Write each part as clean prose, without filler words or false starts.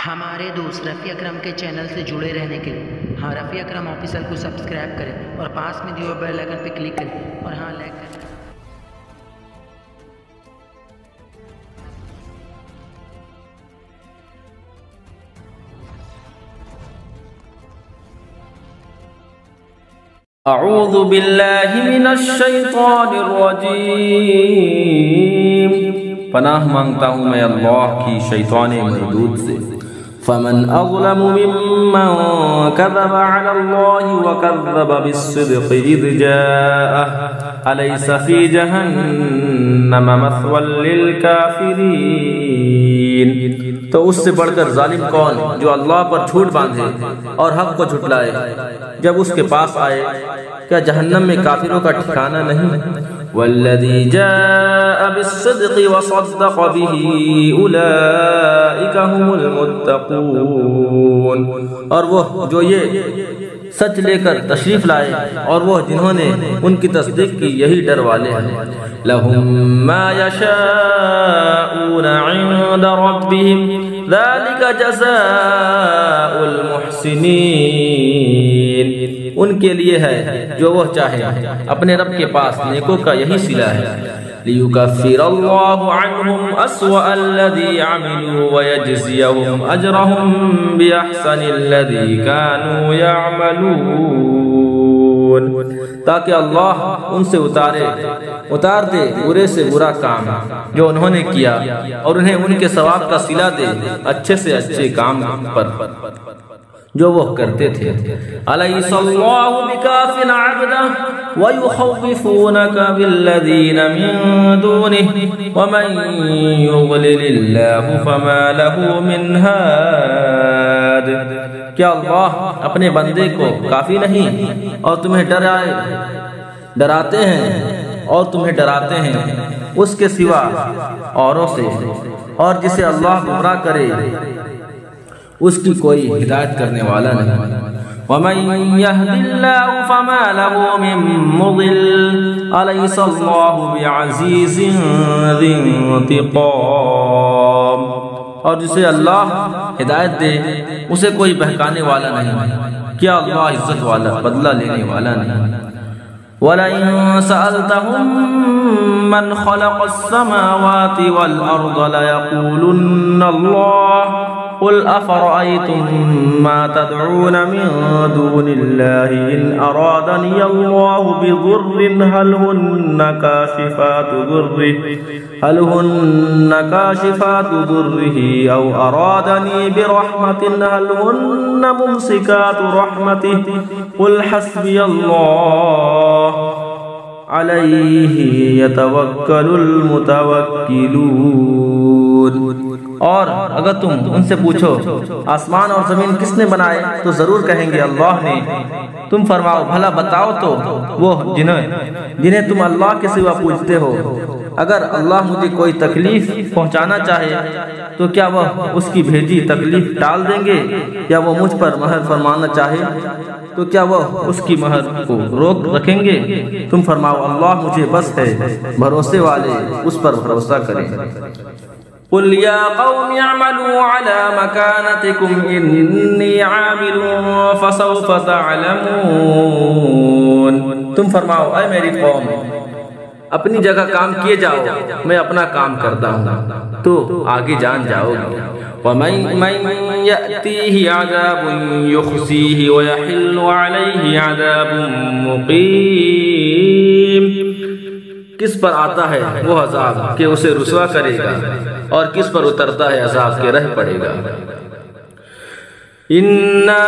ہمارے دوست رفیع اکرم کے چینل سے جڑے رہنے کے لیے رفیع اکرم آفیشل کو سبسکرائب کریں اور پاس میں دیے ہوئے بیل آئیکن پہ کلک کریں اور لائک کریں۔ اعوذ باللہ من الشیطان الرجیم، پناہ مانگتا ہوں میں اللہ کی شیطان مردود سے۔ فمن اظلم ممن كذب على الله وكذب بالصدق اذ جاءه أليس في جهنم مثوى للكافرين۔ تو اس سے بڑھ کر ظالم کون جو اللہ پر جھوٹ باندھے اور حق کو جھٹلائے جب اس کے پاس آئے؟ کیا جہنم میں کافروں کا ٹھکانہ نہیں؟ والذی جاء بالصدق وصدق به اولئک هم المتقون، اور وہ جو یہ سچ لے کر تشریف لائے اور وہ جنہوں نے ان کی تصدیق کی یہی ڈر والے ہیں۔ لهم ما يشاءون عند ربهم ذلك جزاء المحسنین، ان کے لیے ہے جو وہ چاہے، اپنے رب کے پاس نیکوں کا یہی صلہ ہے۔ لِيُكَفِّرَ اللَّهُ عَنْهُمْ أَسْوَأَ الَّذِي عَمِلُوا وَيَجْزِيَهُمْ أَجْرَهُمْ بِأَحْسَنِ الَّذِي كَانُوا يَعْمَلُونَ، تاکہ اللہ ان سے اتار دے برے سے برا کام جو انہوں نے کیا اور انہیں ان کے ثواب کا صلہ دے اچھے سے اچھے کام پر جو وہ کرتے تھے۔ الیس اللہ بکاف عبدہ ویخوفونک بالذین من دونہ ومن یضلل اللہ فما له من ہاد، کیا اللہ اپنے بندے کو کافی نہیں اور تمہیں ڈراتے ہیں اس کے سوا اوروں سے، اور جسے اللہ گمراہ کرے اس کی کوئی ہدایت کرنے والا نہیں۔ وَمَن يَهْدِ اللَّهُ فَمَا لَهُ مِن مُضِلٍّ أَلَيْسَ اللَّهُ بِعَزِيزٍ ذِي انتقام، اور جسے اللہ ہدایت دے اسے کوئی بہکانے والا نہیں، کیا اللہ عزت والا بدلہ لینے والا نہیں۔ وَلَئِن سَأَلْتَهُم مَّنْ خَلَقَ السَّمَاوَاتِ وَالْأَرْضَ لَيَقُولُنَّ اللَّهُ قُلْ أَفَرَأَيْتُم مَّا تَدْعُونَ مِن دُونِ اللَّهِ إِنْ أَرَادَنِيَ اللَّهُ بِضُرٍّ هَلْ هُنَّ كَاشِفَاتُ ضُرِّهِ أَوْ أَرَادَنِي بِرَحْمَةٍ هَلْ هُنَّ مُمْسِكَاتُ رَحْمَتِهِ قُلْ حَسْبِيَ اللَّهُ عَلَيْهِ يَتَوَكَّلُ الْمُتَوَكِّلُونَ۔ اور اگر تم ان سے پوچھو آسمان اور زمین کس نے بنائے تو ضرور کہیں گے اللہ نے۔ تم فرماؤ بھلا بتاؤ تو وہ جنہیں تم اللہ کے سوا پوچھتے ہو، اگر اللہ مجھے کوئی تکلیف پہنچانا چاہے تو کیا وہ اس کی بھیجی تکلیف ٹال دیں گے؟ یا وہ مجھ پر مہر فرمانا چاہے تو کیا وہ اس کی مہر کو روک رکھیں گے؟ تم فرماؤ اللہ مجھے بس ہے، بھروسے والے اس پر بھروسہ کریں۔ قل یا قوم اعملوا على مكانتكم انی عامل فسوف تعلمون، تم فرماؤ اے میری قوم اپنی جگہ کام کیے جاؤ، میں اپنا کام کرتا ہوں تو آگے جان جاؤ گے۔ وَمَن يَأْتِيهِ عَذَابٌ يُخْزِيهِ وَيَحِلُّ عَلَيْهِ عَذَابٌ مُقِيمٌ، کس پر آتا ہے وہ عذاب کہ اسے رسوا کرے گا، اور کس پر اترتا ہے عذاب کے رہ پڑے گا۔ اِنَّا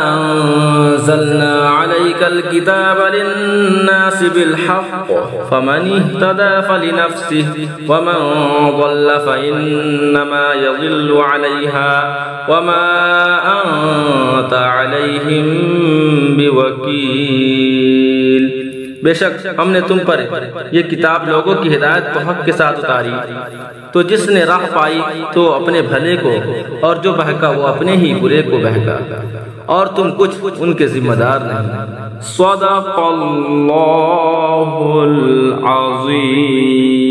أَنزَلْنَا عَلَيْكَ الْكِتَابَ لِلنَّاسِ بِالْحَقِّ فَمَنِ اهْتَدَى فَلِنَفْسِهِ وَمَنْ ضَلَّ فَإِنَّمَا يَضِلُّ عَلَيْهَا وَمَا أَنْتَ عَلَيْهِمْ بِوَكِيلٍ، بے شک ہم نے تم پر یہ کتاب لوگوں کی ہدایت کو حق کے ساتھ اتاری، تو جس نے راہ پائی تو اپنے بھلے کو، اور جو بہکا وہ اپنے ہی برے کو بہکا، اور تم کچھ ان کے ذمہ دار نہیں۔ صدق اللہ العظیم۔